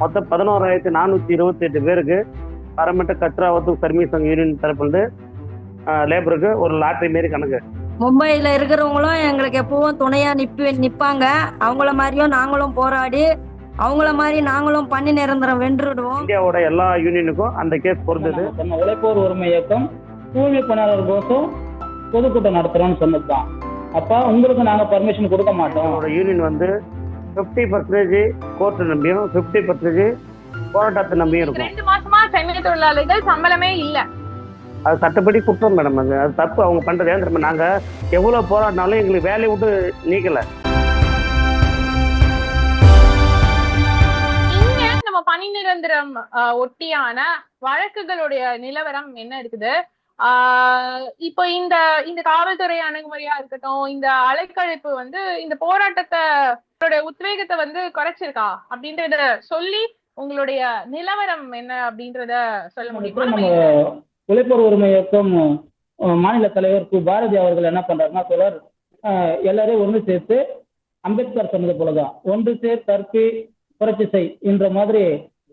மொத்தம் 11,428 பேருக்கு பரமட்ட கத்ராவத்து கர்மி சங்க யூனியன் தரப்புலேருந்து லேபருக்கு ஒரு லாட்ரி மாரி கணக்கு. மும்பையில் இருக்கிறவங்களும் எங்களுக்கு எப்பவும் துணையா நிற்பாங்க. அவங்கள மாதிரியும் நாங்களும் போராடி அவங்கள மாதிரி நாங்களும் பண்ணி நிரந்தரம் வென்றுடுவோம். இந்தியாவோட எல்லா யூனியனுக்கும் அந்த கேஸ் பொறுத்தது. உழைப்போர் உரிமை இயக்கம் தூய்மை பணியாளர் கோசம் பொதுக்கூட்டம் நடத்துறோம்னு சொன்னதுதான். அப்ப உங்களுக்கு நாங்க பர்மிஷன் கொடுக்க மாட்டோம். யூனியன் வந்து 50% கோர்ட் நம்பியும் 50% போராட்டத்தை நம்பியும் இருக்கும். 2 மாசமா சென்னை தொழிலாளர்கள் சம்பளமே இல்ல. அது சட்டப்படி குற்றம் மேடம். அது தப்பு அவங்க பண்றது. ஏன் தெரியுமா, நாங்க எவ்வளவு போராடினாலும் எங்களுக்கு வேலையை விட்டு நீக்கல. இங்க நம்ம பணி நிரந்தரம் ஒட்டியான வழக்குகளுடைய நிலவரம் என்ன இருக்குது? இப்போ இந்த இந்த காவல்துறை அணுகுமுறையா இருக்கட்டும், இந்த அலைக்கழிப்பு வந்து இந்த போராட்டத்தை உத்வேகத்தை வந்து குறைச்சிருக்கா அப்படின்றத சொல்லி உங்களுடைய நிலவரம் என்ன அப்படின்றத சொல்ல முடியுமா? நம்ம உழைப்போர் உரிமை இயக்கம் மாநில தலைவர் கு பாரதி அவர்கள் என்ன பண்றாருன்னா, சொல்றார் எல்லாரையும் ஒன்று சேர்த்து அம்பேத்கர் சொன்னது போலதான் ஒன்று சேர் கற்பி புரட்சி செய் என்ற மாதிரி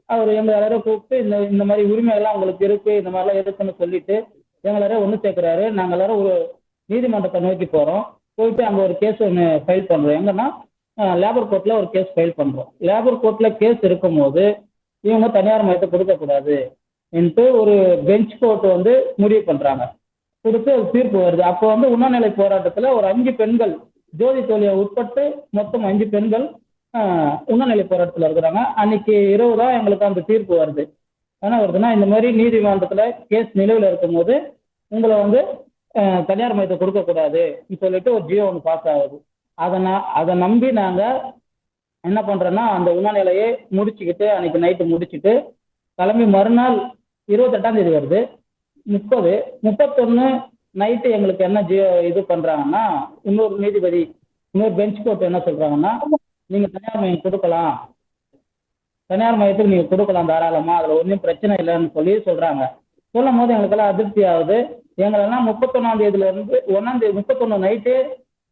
அவர் எங்க எல்லாரும் கூப்பிட்டு இந்த மாதிரி உரிமைகள்லாம் உங்களுக்கு இருக்கு, இந்த மாதிரிலாம் இருக்குன்னு சொல்லிட்டு எங்க எல்லாரும் ஒன்று சேர்க்கிறாரு. நாங்கள் எல்லாரும் ஒரு நீதிமன்றத்தை நோக்கி போறோம். போயிட்டு அங்கே ஒரு கேஸ் ஒன்று ஃபைல் பண்றோம். எங்கன்னா லேபர் கோர்ட்ல ஒரு கேஸ் ஃபைல் பண்றோம். லேபர் கோர்ட்ல கேஸ் இருக்கும் போது இவங்க தனியார் மையத்தை கொடுக்கக்கூடாது என்று ஒரு பெஞ்ச் கோர்ட் வந்து முடிவு பண்றாங்க. கொடுத்து தீர்ப்பு வருது. அப்போ வந்து உண்ணாநிலை போராட்டத்துல ஒரு 5 பெண்கள் ஜோதி தோழியை உட்பட்டு மொத்தம் 5 பெண்கள் உண்ணாநிலை போராட்டத்துல இருக்கிறாங்க. அன்னைக்கு இரவு தான் எங்களுக்கு அந்த தீர்ப்பு வருது. என்ன வருதுன்னா, இந்த மாதிரி நீதிமன்றத்துல கேஸ் நிலுவையில் இருக்கும் போது உங்களை வந்து தனியார் மையத்தை கொடுக்கக்கூடாது சொல்லிட்டு ஒரு ஜியோ ஒன்று பாஸ் ஆகுது. அதை நம்பி நாங்க என்ன பண்றோம்னா, அந்த உண்ணாநிலையை முடிச்சுக்கிட்டு அன்னைக்கு நைட்டு முடிச்சுட்டு கிளம்பி மறுநாள் 28ஆம் தேதி வருது. 30, 31 நைட்டு எங்களுக்கு என்ன இது பண்றாங்கன்னா, இன்னொரு நீதிபதி இன்னொரு பெஞ்ச் கோர்ட் என்ன சொல்றாங்கன்னா, நீங்க தனியார் மையம் கொடுக்கலாம், தனியார் மையத்துக்கு நீங்க கொடுக்கலாம் தாராளமா, அதுல ஒன்றும் பிரச்சனை இல்லைன்னு சொல்லி சொல்றாங்க. சொல்லும் போது எங்களுக்கெல்லாம் அதிருப்தி ஆகுது. எங்களெல்லாம் 31ஆம் தேதியில இருந்து 1ஆம் தேதி 31 நைட்டு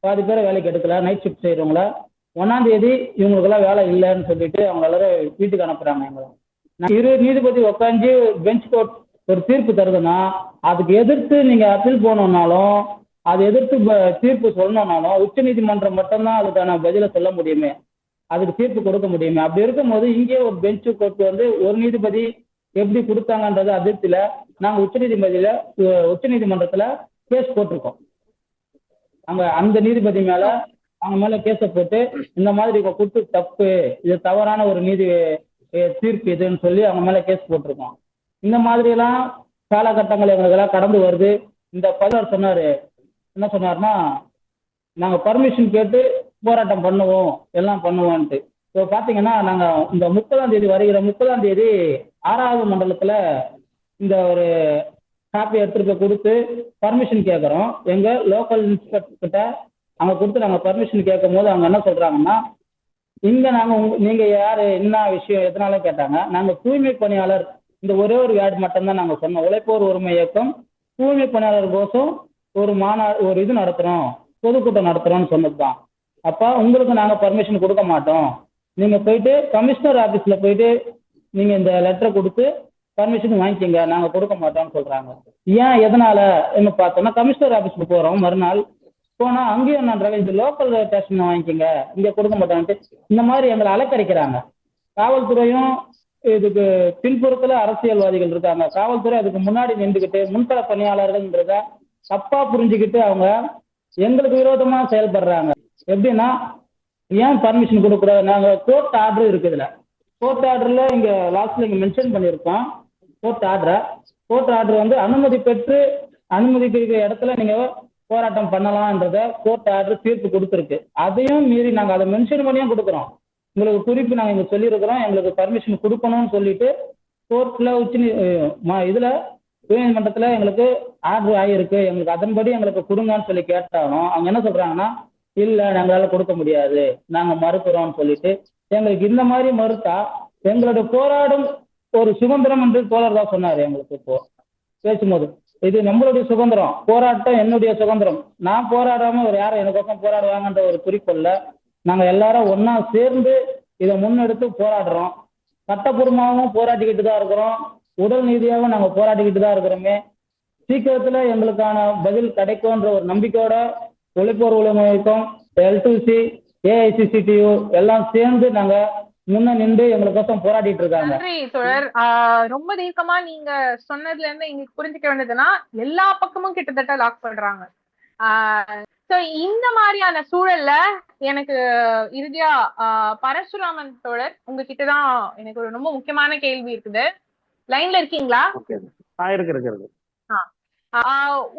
பாதி பேரை வேலைக்கு எடுக்கல, நைட் ஷிஃப்ட் செய்யறவங்கள. 1ஆம் தேதி இவங்களுக்கெல்லாம் வேலை இல்லைன்னு சொல்லிட்டு அவங்க எல்லாரும் வீட்டுக்கு அனுப்புறாங்க. எங்களை இரு நீதிபதி உட்காந்து பெஞ்ச் கோர்ட் ஒரு தீர்ப்பு தருதுன்னா அதுக்கு எதிர்த்து நீங்க அப்பீல் போனோம்னாலும், அதை எதிர்த்து தீர்ப்பு சொல்லணும்னாலும் உச்ச நீதிமன்றம் மட்டும்தான் அதுக்கான பதிலை சொல்ல முடியுமே, அதுக்கு தீர்ப்பு கொடுக்க முடியுமே. அப்படி இருக்கும்போது இங்கே ஒரு பெஞ்ச் கோர்ட் வந்து ஒரு நீதிபதி எப்படி கொடுத்தாங்கன்றது அதிர்ச்சியில நாங்க உச்ச நீதிமன்றத்துல கேஸ் போட்டிருக்கோம். அந்த நீதிபதி மேல அவங்க மேல கேஸை போட்டு இந்த மாதிரி கொடுத்து தப்பு, இது தவறான ஒரு நீதி தீர்ப்பு இதுன்னு சொல்லி அவங்க மேல கேஸ் போட்டிருக்கோம். இந்த மாதிரி எல்லாம் காலகட்டங்கள் எங்களுக்கெல்லாம் கடந்து வருது. இந்த பதிலாளர் சொன்னாரு, என்ன சொன்னாருன்னா, நாங்க பர்மிஷன் கேட்டு போராட்டம் பண்ணுவோம், எல்லாம் பண்ணுவோன்ட்டு. இப்போ பாத்தீங்கன்னா நாங்க இந்த 30ஆம் தேதி வருகிற 30ஆம் தேதி 6வது மண்டலத்துல இந்த ஒரு காப்பி எடுத்துட்டு போய் கொடுத்து பர்மிஷன் கேட்குறோம். எங்க லோக்கல் இன்ஸ்பெக்டர் கிட்ட அங்க கொடுத்து நாங்க பர்மிஷன் கேட்கும் போது அவங்க என்ன சொல்றாங்கன்னா, இங்க நீங்க யாரு, என்ன விஷயம், எதனால கேட்டாங்க. நாங்க தூய்மை பணியாளர், இந்த ஒரே ஒரு வேர்டு மட்டும்தான் நாங்க சொன்னோம். உழைப்போர் உரிமை இயக்கம் தூய்மை பணியாளர் கோசம் ஒரு இது நடத்துறோம், பொதுக்கூட்டம் நடத்துறோம்னு சொன்னதுதான். அப்ப உங்களுக்கு நாங்க பர்மிஷன் கொடுக்க மாட்டோம், நீங்க போயிட்டு கமிஷனர் ஆபீஸ்ல போயிட்டு நீங்க இந்த லெட்டரை கொடுத்து பர்மிஷன் வாங்கிக்கிங்க, நாங்க கொடுக்க மாட்டோம்னு சொல்றாங்க. ஏன் எதனால என்ன பார்த்தோம்னா, கமிஷனர் ஆபீஸ்க்கு போறோம். மறுநாள் போனா அங்கேயும் என்னன்றாங்க, இந்த லோக்கல் ஸ்டேஷன் வாங்கிக்கிங்க, இங்க கொடுக்க மாட்டோம்ட்டு இந்த மாதிரி எங்களை அலக்கரிக்கிறாங்க. காவல்துறையும் இதுக்கு பின்புறத்துல அரசியல்வாதிகள் இருக்காங்க. காவல்துறை அதுக்கு முன்னாடி நின்றுக்கிட்டு முன்கள பணியாளர்கள்ன்றத தப்பா புரிஞ்சுக்கிட்டு அவங்க எங்களுக்கு விரோதமா செயல்படுறாங்க. எப்படின்னா, ஏன் பர்மிஷன் கொடுக்கூடாது, நாங்க கோர்ட் ஆர்டர் இருக்குதுல, கோர்ட் ஆர்டர்ல இங்க லாஸ்ட்ல இங்க மென்ஷன் பண்ணியிருக்கோம். கோர்ட் ஆர்டர் வந்து அனுமதி பெற்று அனுமதிக்கிற இடத்துல நீங்க போராட்டம் பண்ணலாம்ன்றத கோர்ட் ஆர்டர் தீர்ப்பு கொடுத்துருக்கு. அதையும் மீறி நாங்க அதை மென்ஷன் பண்ணியும் கொடுக்குறோம். உங்களுக்கு குறிப்பு நாங்க இங்க சொல்லியிருக்கிறோம், எங்களுக்கு பர்மிஷன் கொடுக்கணும்னு சொல்லிட்டு கோர்ட்ல இதுல உயர்நீதிமன்றத்துல எங்களுக்கு ஆர்டர் ஆகியிருக்கு, எங்களுக்கு அதன்படி எங்களுக்கு கொடுங்கன்னு சொல்லி கேட்டாலும் அவங்க என்ன சொல்றாங்கன்னா, இல்ல நாங்களால கொடுக்க முடியாது, நாங்க மறுக்கிறோம்னு சொல்லிட்டு எங்களுக்கு இந்த மாதிரி மறுத்தா எங்களுடைய போராடும் ஒரு சுதந்திரம் என்று தோழர் தான் சொன்னாரு. எங்களுக்கு இப்போ பேசும்போது இது நம்மளுடைய சுதந்திரம், போராட்டம் என்னுடைய சுதந்திரம், நான் போராடாம ஒரு யாரும் எனக்கோசம் போராடுவாங்கன்ற ஒரு குறிக்கோள்ல நாங்க எல்லாரும் ஒன்னா சேர்ந்து இதை முன்னெடுத்து போராடுறோம். சட்டப்பூர்வமாகவும் போராடிக்கிட்டு தான் இருக்கிறோம், உடல் ரீதியாகவும் நாங்கள் போராடிக்கிட்டு தான் இருக்கிறோமே. சீக்கிரத்துல எங்களுக்கான பதில் கிடைக்கும்ன்ற ஒரு நம்பிக்கையோட உழைப்போர் உரிமை இயக்கம், L2C, AICCTU எல்லாம் சேர்ந்து நாங்க முன்ன நின்று எங்களுக்கோசம் போராடிட்டு இருக்காங்க. நன்றி தோழர். ரொம்ப தீர்க்கமா நீங்க சொன்னதுல இருந்து எங்களுக்கு புரிஞ்சுக்க வேண்டியதுன்னா எல்லா பக்கமும் கிட்டத்தட்ட லாக் பண்றாங்க. இந்த மாதிரியான சூழல்ல எனக்கு இறுதியா பரசுராமன் தோழர் உங்ககிட்டதான் எனக்கு ஒரு ரொம்ப முக்கியமான கேள்வி இருக்குது. லைன்ல இருக்கீங்களா?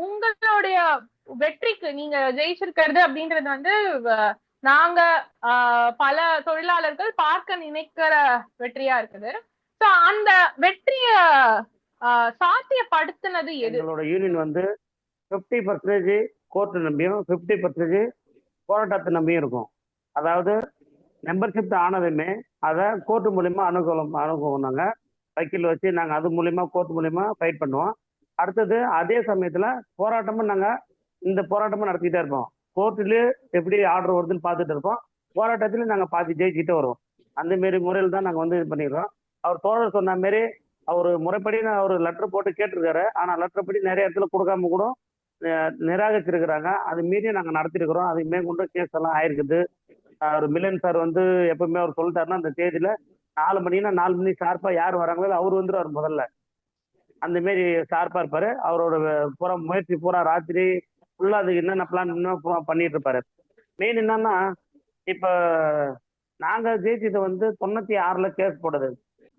உங்களுடைய வெற்றிக்கு நீங்க ஜெயிச்சிருக்கிறது அப்படின்றது வந்து நாங்க பல தொழிலாளர்கள் பார்க்க நினைக்கிற வெற்றியா இருக்குது. அந்த வெற்றிய சாத்தியப்படுத்தினது எது? எங்களோட யூனியன் வந்து 50% கோர்ட் நம்பியும் 50% போராட்டத்தை நம்பியும் இருக்கும். அதாவது மெம்பர்ஷிப் ஆனதுமே அதை கோர்ட் மூலியமா அணுகுவோம். நாங்கள் வக்கீல் வச்சு நாங்கள் அது மூலியமா கோர்ட் மூலியமா ஃபைட் பண்ணுவோம். அடுத்தது அதே சமயத்தில் போராட்டமும் நாங்கள் இந்த போராட்டமும் நடத்திக்கிட்டே இருப்போம். கோர்ட்டுலேயே எப்படி ஆர்டர் வருதுன்னு பார்த்துட்டு இருப்போம். போராட்டத்திலையும் நாங்கள் பார்த்து ஜெயிச்சுட்டே வருவோம். அந்த மாரி முறையில் தான் நாங்கள் வந்து இது பண்ணிடுறோம். அவர் தோழர் சொன்ன மாரி அவர் முறைப்படி அவர் லெட்டர் போட்டு கேட்டிருக்காரு. ஆனால் லெட்டர் படி நிறைய இடத்துல கொடுக்காம கூட நிராகரிச்சிருக்கிறாங்க. அது மீறி நாங்கள் நடத்திருக்கிறோம். அது மேற்கொண்டு கேஸ் எல்லாம் ஆயிருக்குது. அவர் மிலன் சார் வந்து எப்பவுமே அவர் சொல்லிட்டாருன்னா அந்த தேதியில 4 மணினா 4 மணி ஷார்ப்பா யார் வராங்களோ அவர் வந்துருவார் முதல்ல. அந்த மாரி ஷார்ப்பா இருப்பாரு. அவரோட பூரா முயற்சி பூரா ராத்திரி ஃபுல்லா அதுக்கு என்னென்ன பிளான் பண்ணிட்டு இருப்பாரு. மெயின் என்னன்னா இப்ப நாங்க ஜெயிச்சது வந்து 96ல கேஸ் போடுது.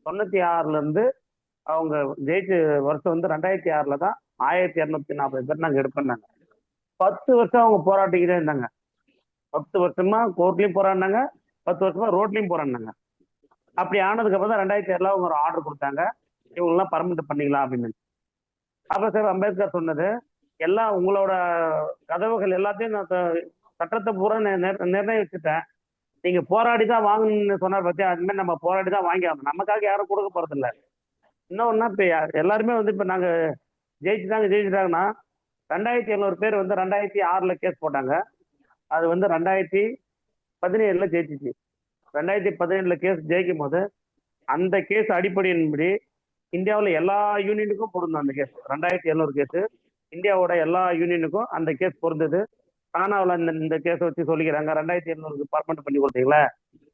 96ல இருந்து அவங்க ஜெயிச்ச வருஷம் வந்து 2006ல தான் 1240 பேர் நாங்க எடுப்போம்னாங்க. 10 வருஷம் அவங்க போராட்டிக்கிட்டே இருந்தாங்க. 10 வருஷமா கோர்ட்லயும் போராடினாங்க, 10 வருஷமா ரோட்லயும் போராடினாங்க. அப்படி ஆனதுக்கு அப்புறம் தான் 2006ல அவங்க ஒரு ஆர்டர் கொடுத்தாங்க, இவங்கெல்லாம் பர்மனெண்ட் பண்ணிக்கலாம் அப்படின்னு. அப்ப சார் அம்பேத்கர் சொன்னது எல்லாம் உங்களோட கதவுகள் எல்லாத்தையும் நான் சட்டத்தை பூரா நிர்ணயிச்சுட்டேன், நீங்க போராடி தான் வாங்கணும்னு சொன்னார் பத்தியா. அது மாதிரி நம்ம போராடி தான் வாங்கி ஆகணும். நமக்காக யாரும் கொடுக்க போறது இல்லை. இன்னொன்னா இப்ப எல்லாருமே வந்து இப்ப நாங்க ஜெயிச்சுட்டாங்கன்னா 2700 பேர் வந்து 2006ல கேஸ் போட்டாங்க. அது வந்து 2017ல ஜெயிச்சிச்சு. 2017ல கேஸ் ஜெயிக்கும் போது அந்த கேஸ் அடிப்படையின்படி இந்தியாவில் எல்லா யூனியனுக்கும் பொருந்தும் அந்த கேஸ். 2700 கேஸ் இந்தியாவோட எல்லா யூனியனுக்கும் அந்த கேஸ் பொருந்தது. தானாவில் இந்த கேஸை வச்சு சொல்லிக்கிறாங்க, 2700க்கு பர்மனெண்ட் பண்ணி கொடுத்தீங்களா,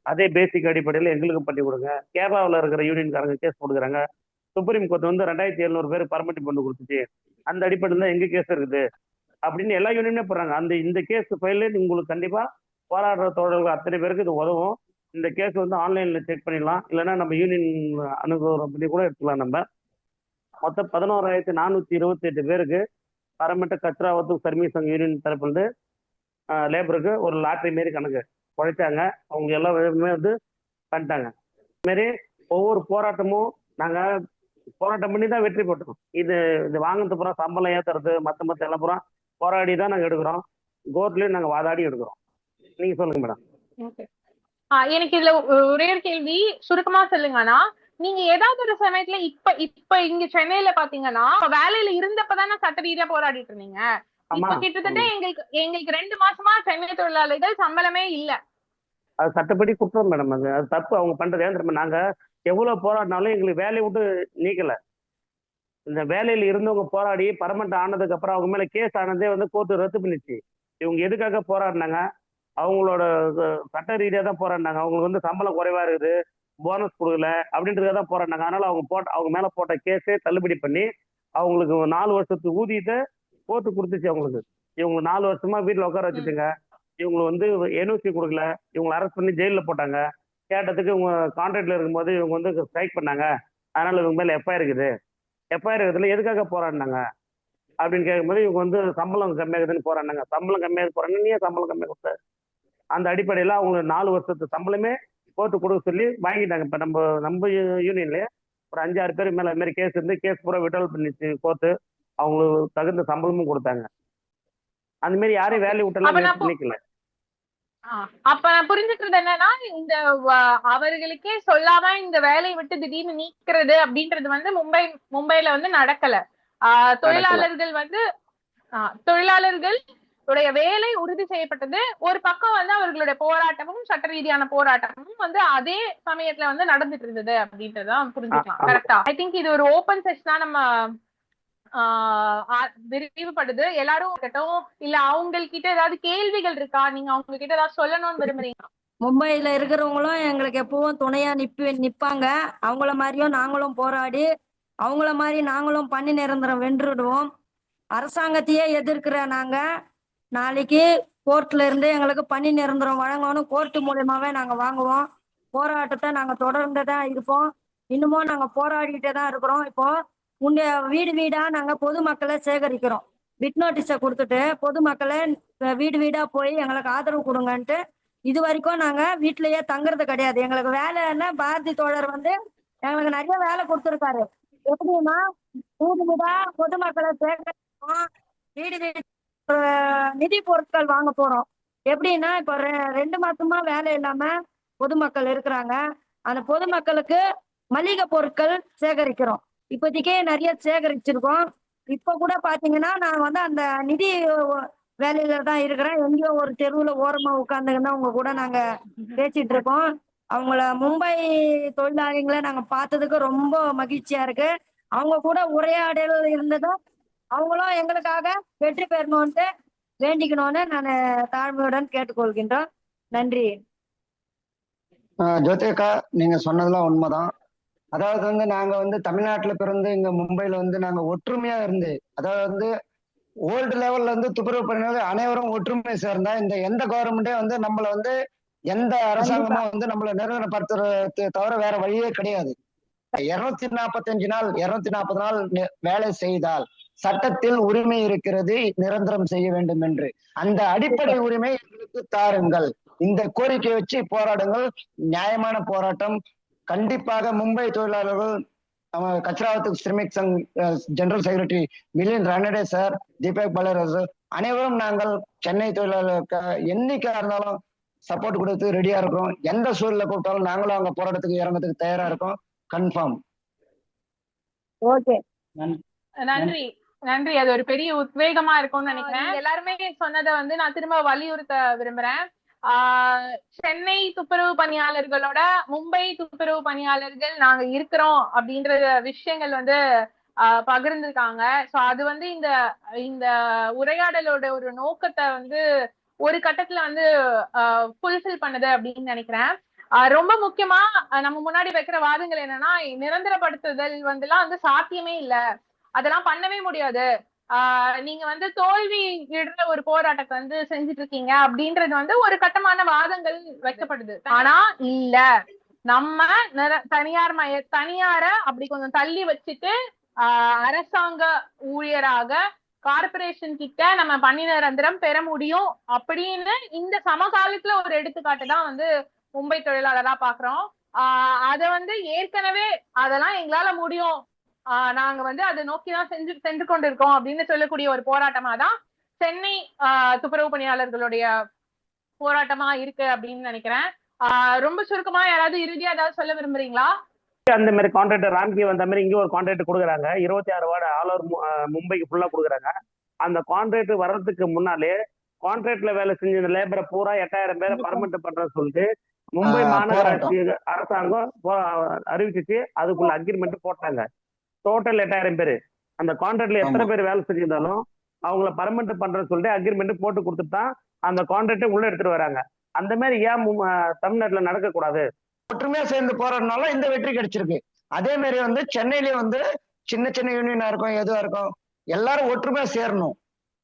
அதே பேசிக் அடிப்படையில் எங்களுக்கும் பண்ணி கொடுங்க. கேரளாவில் இருக்கிற யூனியன்காரங்க கேஸ் போடுக்கிறாங்க. சுப்ரீம் கோர்ட் வந்து 2700 பேர் பர்மனெண்ட் பண்ணி கொடுத்துச்சு, அந்த அடிப்படையில் தான் எங்க கேஸ் இருக்குது அப்படின்னு எல்லா யூனியனுமே போடுறாங்க. இந்த கேஸ் ஃபைல உங்களுக்கு கண்டிப்பா போராடுற தோழர்கள் அத்தனை பேருக்கு இது உதவும். இந்த கேஸ் வந்து ஆன்லைன்ல செக் பண்ணிடலாம், இல்லைன்னா நம்ம யூனியன் அனுகூலம் பண்ணி கூட எடுத்துக்கலாம். நம்ம மொத்தம் 11,428 பேருக்கு பரமட்ட கச்ராவத்து சர்வீஸ் சங்க யூனியன் தரப்புலேருந்து லேபருக்கு ஒரு லாட்ரி மாரி கணக்கு உழைச்சாங்க. அவங்க எல்லா விதமே வந்து பண்ணிட்டாங்க. இதுமாரி ஒவ்வொரு போராட்டமும் நாங்கள் போராட்டம் பண்ணி தான் வெற்றி பெற்றோம். இது வாங்கினது பூரா சம்பளம் ஏற்றுறது மற்ற எல்லாம் பூரா போராடி தான் நாங்கள் எடுக்கிறோம். கோர்ட்லேயும் நாங்கள் வாதாடி எடுக்கிறோம். நீங்க சொல்லுங்க மேடம். எனக்கு இதுல ஒரே ஒரு கேள்வி சுருக்கமா சொல்லுங்கன்னா, நீங்க ஏதாவது ஒரு சமயத்துல இப்ப இங்க சென்னையில பாத்தீங்கன்னா வேலையில இருந்தப்பதானே சட்ட ரீதியா போராடிட்டு இருந்தீங்க. இப்ப கிட்டத்தட்ட எங்களுக்கு 2 மாசமா சென்னை தொழிலாளர்கள் சம்பளமே இல்ல. அது சட்டப்படி குற்றம் மேடம். அது தப்பு அவங்க பண்றது. ஏன் நாங்க எவ்வளவு போராடினாலும் எங்களுக்கு வேலையை விட்டு நீக்கல. இந்த வேலையில இருந்தவங்க போராடி பர்மனெண்ட் ஆனதுக்கு அப்புறம் அவங்க மேல கேஸ் ஆனதே வந்து கோர்ட்டு ரத்து பண்ணிச்சு. இவங்க எதுக்காக போராடினாங்க? அவங்களோட சட்ட ரீதியா தான் போராடினாங்க. அவங்களுக்கு வந்து சம்பளம் குறைவா இருக்குது, போனஸ் கொடுக்கல அப்படின்றத தான் போராடினாங்க. அதனால அவங்க மேல போட்ட கேஸே தள்ளுபடி பண்ணி அவங்களுக்கு 4 வருஷத்துக்கு ஊதியத்தை கோர்ட்டு கொடுத்துச்சு. அவங்களுக்கு இவங்க 4 வருஷமா வீட்டுல உட்கார வச்சுட்டுங்க. இவங்களுக்கு வந்து என்ஓசி கொடுக்கல, இவங்களை அரெஸ்ட் பண்ணி ஜெயிலில் போட்டாங்க. கேட்டதுக்கு இவங்க கான்ட்ராக்ட்ல இருக்கும்போது இவங்க வந்து ஸ்ட்ரைக் பண்ணாங்க, அதனால இவங்க மேல எஃப்ஐஆர் இருக்குது. எஃப்ஐஆர் இருக்குதுல எதுக்காக போராடினாங்க அப்படின்னு கேட்கும்போது இவங்க வந்து சம்பளம் கம்மியாகுதுன்னு போராடினாங்க. சம்பளம் கம்மியாக போறாங்க, நீ சம்பளம் கம்மியாக கொடுத்த அந்த அடிப்படையில் அவங்க 4 வருஷத்து சம்பளமே கோர்ட்டு கொடுக்க சொல்லி வாங்கிட்டாங்க. இப்போ நம்ம யூனியன்ல ஒரு 5-6 பேர் மேல அது மாதிரி கேஸ் இருந்து கேஸ் பூரா விட்ரால் பண்ணிச்சு கோர்ட்டு. அவங்களுக்கு தகுந்த சம்பளமும் கொடுத்தாங்க. அந்த மாதிரி யாரையும் வேலையை விட்டலாம் நினைக்கல. அப்ப நான் புரிஞ்சுக்கிறது என்னன்னா, இந்த அவர்களுக்கே சொல்லாம இந்த வேலையை விட்டு திடீர்னு நீக்கிறது அப்படின்றது வந்து மும்பைல வந்து நடக்கல. தொழிலாளர்கள் வேலை உறுதி செய்யப்பட்டது. ஒரு பக்கம் வந்து அவர்களுடைய போராட்டமும் சட்ட ரீதியான போராட்டமும் வந்து அதே சமயத்துல வந்து நடந்துட்டு இருந்தது அப்படின்றதான் புரிஞ்சுக்கலாம். கரெக்டா? ஐ திங்க் இது ஒரு ஓபன் செஷனா நம்ம விரிவுபடுது. எல்லாரும் இருக்கட்டும், இல்ல அவங்ககிட்ட ஏதாவது கேள்விகள் இருக்கா? நீங்க அவங்க கிட்ட ஏதாவது சொல்லணும்னு விரும்புறீங்க? மும்பையில இருக்கிறவங்களும் எங்களுக்கு எப்பவும் துணையா நிப்பாங்க. அவங்கள மாதிரியும் நாங்களும் போராடி அவங்கள மாதிரி நாங்களும் பண்ணி நிரந்தரம் வென்றுடுவோம். அரசாங்கத்தையே எதிர்க்கிற நாங்க நாளைக்கு கோர்ட்ல இருந்து எங்களுக்கு பணி நிரந்தரம் வழங்கணும். கோர்ட்டு மூலியமாவே நாங்க வாங்குவோம். போராட்டத்தை நாங்க தொடர்ந்து தான் இருப்போம். இன்னமும் நாங்க போராடிட்டே தான் இருக்கிறோம். இப்போ வீடு வீடா நாங்க பொதுமக்களை சேகரிக்கிறோம். பிட் நோட்டீஸை கொடுத்துட்டு பொதுமக்களை வீடு வீடா போய் எங்களுக்கு ஆதரவு கொடுங்கன்ட்டு இது வரைக்கும் நாங்க வீட்டிலேயே தங்குறது கிடையாது. எங்களுக்கு வேலைன்னா பாரதி தோழர் வந்து எங்களுக்கு நிறைய வேலை கொடுத்துருக்காரு. எப்படின்னா வீடு வீடா பொதுமக்களை சேகரிக்கிறோம். வீடு வீடு நிதி பொருட்கள் வாங்க போறோம். எப்படின்னா இப்ப 2 மாசமா வேலை இல்லாம பொதுமக்கள் இருக்கிறாங்க. அந்த பொதுமக்களுக்கு மளிகை பொருட்கள் சேகரிக்கிறோம். இப்போதைக்கே நிறைய சேகரிச்சிருக்கோம். இப்ப கூட பாத்தீங்கன்னா நான் வந்து அந்த நிதி வேலையில தான் இருக்கிறேன். எங்கேயோ ஒரு தெருவுல ஓரமா உட்கார்ந்துங்கன்னா உங்க கூட நாங்க பேசிட்டு இருக்கோம். அவங்கள மும்பை தொழிலாளிகளை நாங்க பார்த்ததுக்கு ரொம்ப மகிழ்ச்சியா இருக்கு. அவங்க கூட உரையாடல் இருந்ததும் அவங்களும் எங்களுக்காக வெற்றி பெறணும்ட்டு வேண்டிக்கணும்னு நான் தாழ்மையுடன் கேட்டுக்கொள்கின்றோம். நன்றி. ஜோதிகா, நீங்க சொன்னதெல்லாம் உண்மைதான். அதாவது வந்து நாங்க வந்து தமிழ்நாட்டுல பிறந்து இங்க மும்பைல வந்து நாங்க ஒற்றுமையா இருந்து, அதாவது வந்து ஓல்டு லெவல்ல இருந்து துப்புரவு பணியாளர்கள் அனைவரும் ஒற்றுமை சேர்ந்தா இந்த எந்த கவர்மெண்டே வந்து நம்மள வந்து எந்த அரசாங்கமும் வந்து நம்மள நிறுவனப்படுத்துறது தவிர வேற வழியே கிடையாது. 245 நாள் 240 நாள் வேலை செய்தால் சட்டத்தில் உரிமை இருக்கிறது, நிரந்தரம் செய்ய வேண்டும் என்று. அந்த அடிப்படை உரிமை எங்களுக்கு தாருங்கள். இந்த கோரிக்கை வச்சு போராடுங்கள். நியாயமான போராட்டம். கண்டிப்பாக மும்பை தொழிலாளர்கள், கச்சராவத்து Shramik Sangh general secretary Milind Ranade sir, Deepak Balraj அனைவரும் நாங்கள் சென்னை தொழிலாளர்களுக்கு என்னைக்கா இருந்தாலும் சப்போர்ட் கொடுத்து ரெடியா இருக்கோம். எந்த சூழல கூப்பிட்டாலும் நாங்களும் அங்க போராட்டத்துக்கு இறங்கிறதுக்கு தயாரா இருக்கோம். கன்ஃபார்ம். ஓகே, நன்றி நன்றி. அது ஒரு பெரிய உத்வேகமா இருக்கும்னு நினைக்கிறேன். எல்லாருமே சொன்னதை வந்து நான் திரும்ப வலியுறுத்த விரும்புறேன். சென்னை துப்புரவு பணியாளர்களோட மும்பை துப்புரவு பணியாளர்கள் நாங்க இருக்கிறோம் அப்படின்ற விஷயங்கள் வந்து பகிர்ந்துருக்காங்க. சோ அது வந்து இந்த உரையாடலோட ஒரு நோக்கத்தை வந்து ஒரு கட்டத்துல வந்து ஃபுல்ஃபில் பண்ணுது அப்படின்னு நினைக்கிறேன். ரொம்ப முக்கியமா நம்ம முன்னாடி வைக்கிற வாதங்கள் என்னன்னா, நிரந்தரப்படுத்துதல் வந்துலாம் வந்து சாத்தியமே இல்ல, அதெல்லாம் பண்ணவே முடியாது, நீங்க வந்து தோல்வி இடுற ஒரு போராட்டத்தை வந்து செஞ்சுட்டு இருக்கீங்க அப்படின்றது வந்து ஒரு கட்டமான வாதங்கள் வைக்கப்படுது. ஆனா இல்ல, நம்ம தனியார அப்படி கொஞ்சம் தள்ளி வச்சுட்டு அரசாங்க ஊழியராக கார்பரேஷன் கிட்ட நம்ம பணி நிரந்தரம் பெற முடியும் அப்படின்னு இந்த சமகாலத்துல ஒரு எடுத்துக்காட்டு தான் வந்து மும்பை தொழிலாளரா பாக்குறோம். அத வந்து ஏற்கனவே அதெல்லாம் எங்களால முடியும், நாங்க வந்து அதை நோக்கிதான் சென்று கொண்டிருக்கோம் அப்படின்னு சொல்லக்கூடிய ஒரு போராட்டமா தான் சென்னை துப்புரவு பணியாளர்களுடைய போராட்டமா இருக்கு அப்படின்னு நினைக்கிறேன். ரொம்ப சுருக்கமா யாராவது இறுதியா ஏதாவது சொல்ல விரும்புறீங்களா? அந்த மாதிரி கான்ட்ராக்டர் ராம்கி வந்த மாதிரி இங்கே ஒரு கான்ட்ராக்ட் கொடுக்குறாங்க. 26 வார்டு ஆல் ஓவர் மும்பைக்கு ஃபுல்லா கொடுக்குறாங்க. அந்த கான்ட்ராக்ட் வர்றதுக்கு முன்னாலே கான்ட்ராக்ட்ல வேலை செஞ்ச இந்த லேபரை பூரா 8000 பேரை பர்மனெண்ட் பண்றேன்னு சொல்லிட்டு மும்பை மாநகராட்சி அரசாங்கம் அறிவிச்சிச்சு. அதுக்குள்ள அக்ரிமெண்ட் போட்டாங்க. டோட்டல் 8000 பேரு. அந்த கான்ட்ராக்ட்ல எத்தனை பேர் வேலை செஞ்சிருந்தாலும் அவங்கள பர்மனெண்ட் பண்றேன்னு சொல்லிட்டு அக்ரிமெண்ட் போட்டு கொடுத்துட்டு தான் அந்த கான்ட்ராக்டை உள்ள எடுத்துட்டு வராங்க. அந்த மாதிரி ஏன் தமிழ்நாட்டுல நடக்கக்கூடாது? ஒற்றுமையா சேர்ந்து போறதுனால இந்த வெற்றி கிடைச்சிருக்கு. அதே மாதிரி வந்து சென்னையிலேயே வந்து சின்ன சின்ன யூனியனா இருக்கும், எதுவா இருக்கும், எல்லாரும் ஒற்றுமையா சேரணும்.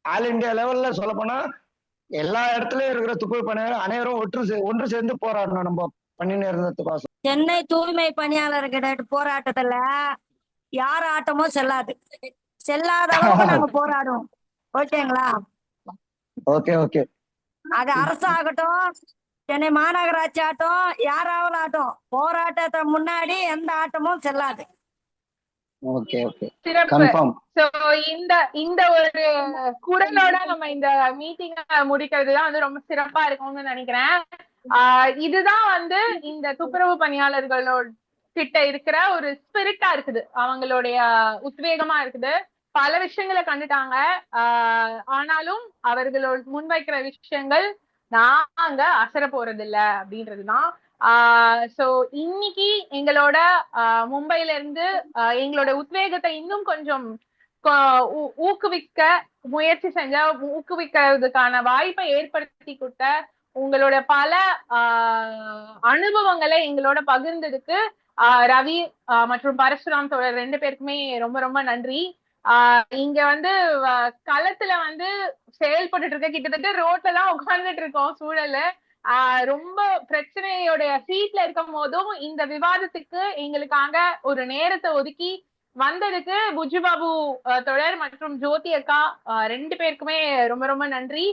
ஆல் இந்தியா லெவல்ல சொல்ல போனா எல்லா இடத்துலயும் இருக்கிற துப்புரவு பணியாளர் அனைவரும் ஒன்று சேர்ந்து போராடணும் நம்ம பண்ணி நிரந்தரத்துக்கோசம். சென்னை தூய்மை பணியாளர்கிட்ட போராட்டத்துல யார் ஆட்டமும் செல்லாத அளவுக்கு நாங்க போராடுவோம். ஓகேங்களா? Okay okay. அது அரசாகட்டும், சென்னை மாநகராட்சி ஆட்டம், யாராவது ஆட்டம், போராட்டத்தை முன்னாடி எந்த ஆட்டமும் செல்லாது. ஓகே ஓகே, சிறப்பு. கன்ஃபார்ம். சோ இந்த ஒரு குரலோட நம்ம இந்த மீட்டிங் முடிக்கிறதுதான் வந்து ரொம்ப சிறப்பா இருக்கும்னு நினைக்கிறேன். இதுதான் வந்து இந்த துப்புரவு பணியாளர்களோட கிட்ட இருக்கிற ஒரு ஸ்பிரிட்டா இருக்குது, அவங்களுடைய உத்வேகமா இருக்குது. பல விஷயங்களை கண்டுட்டாங்க. ஆனாலும் அவர்களோட முன்வைக்கிற விஷயங்கள் நாங்க அசர போறதில்ல அப்படின்றதுதான். சோ இன்னைக்கு எங்களோட மும்பைல இருந்து எங்களோட உத்வேகத்தை இன்னும் கொஞ்சம் ஊக்குவிக்க முயற்சி செஞ்ச, ஊக்குவிக்கிறதுக்கான வாய்ப்பை ஏற்படுத்தி கொடுத்த, உங்களோட பல அனுபவங்களை எங்களோட பகிர்ந்ததுக்கு ரவி மற்றும் பரசுராம் தோழர் 2 பேருக்குமே ரொம்ப ரொம்ப நன்றி. இங்க வந்து களத்துல வந்து செயல்பட்டு இருக்க, கிட்டத்தட்ட ரோட்ல தான் உட்கார்ந்துட்டு இருக்கோம் சூழல். ரொம்ப பிரச்சனையோட சீட்ல இருக்கும் போதும் இந்த விவாதத்துக்கு எங்களுக்காக ஒரு நேரத்தை ஒதுக்கி வந்ததுக்கு புஜ்ஜுபாபு தோழர் மற்றும் ஜோதி அக்கா 2 பேருக்குமே ரொம்ப ரொம்ப நன்றி.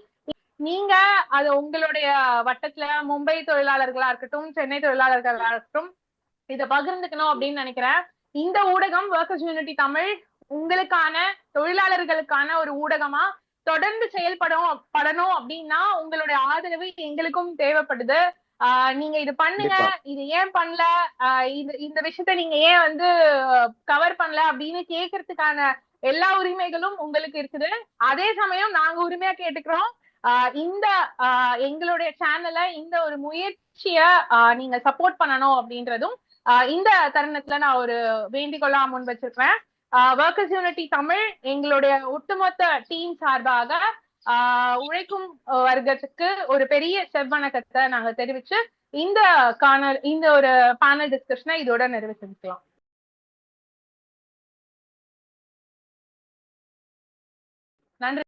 நீங்க அது உங்களுடைய வட்டத்துல மும்பை தொழிலாளர்களா இருக்கட்டும், சென்னை தொழிலாளர்களா இருக்கட்டும், இதை பகிர்ந்துக்கணும் அப்படின்னு நினைக்கிறேன். இந்த ஊடகம் ஒர்க்கர்ஸ் யூனிட்டி தமிழ் உங்களுக்கான, தொழிலாளர்களுக்கான ஒரு ஊடகமா தொடர்ந்து செயல்படணும் அப்படின்னா உங்களுடைய ஆதரவு எங்களுக்கும் தேவைப்படுது. நீங்க இது பண்ணுங்க, இது ஏன் பண்ணல, இந்த விஷயத்த நீங்க ஏன் வந்து கவர் பண்ணல அப்படின்னு கேட்கறதுக்கான எல்லா உரிமைகளும் உங்களுக்கு இருக்குது. அதே சமயம் நாங்க உரிமையா கேட்டுக்கிறோம், இந்த எங்களுடைய சேனலை, இந்த ஒரு முயற்சிய நீங்க சப்போர்ட் பண்ணணும் அப்படின்றதும் இந்த தருணத்துல நான் ஒரு வேண்டிகொள்ளா முன் வச்சிருக்கேன். ஒர்க்கர்ஸ் யூனிட்டி தமிழ் எங்களுடைய ஒட்டுமொத்த டீம் சார்பாக உழைக்கும் வர்க்கத்துக்கு ஒரு பெரிய செவ்வணக்கத்தை நாங்க தெரிவிச்சு இந்த ஒரு பேனல் டிஸ்கஷனை இதோட நிறைவு செஞ்சுக்கலாம்.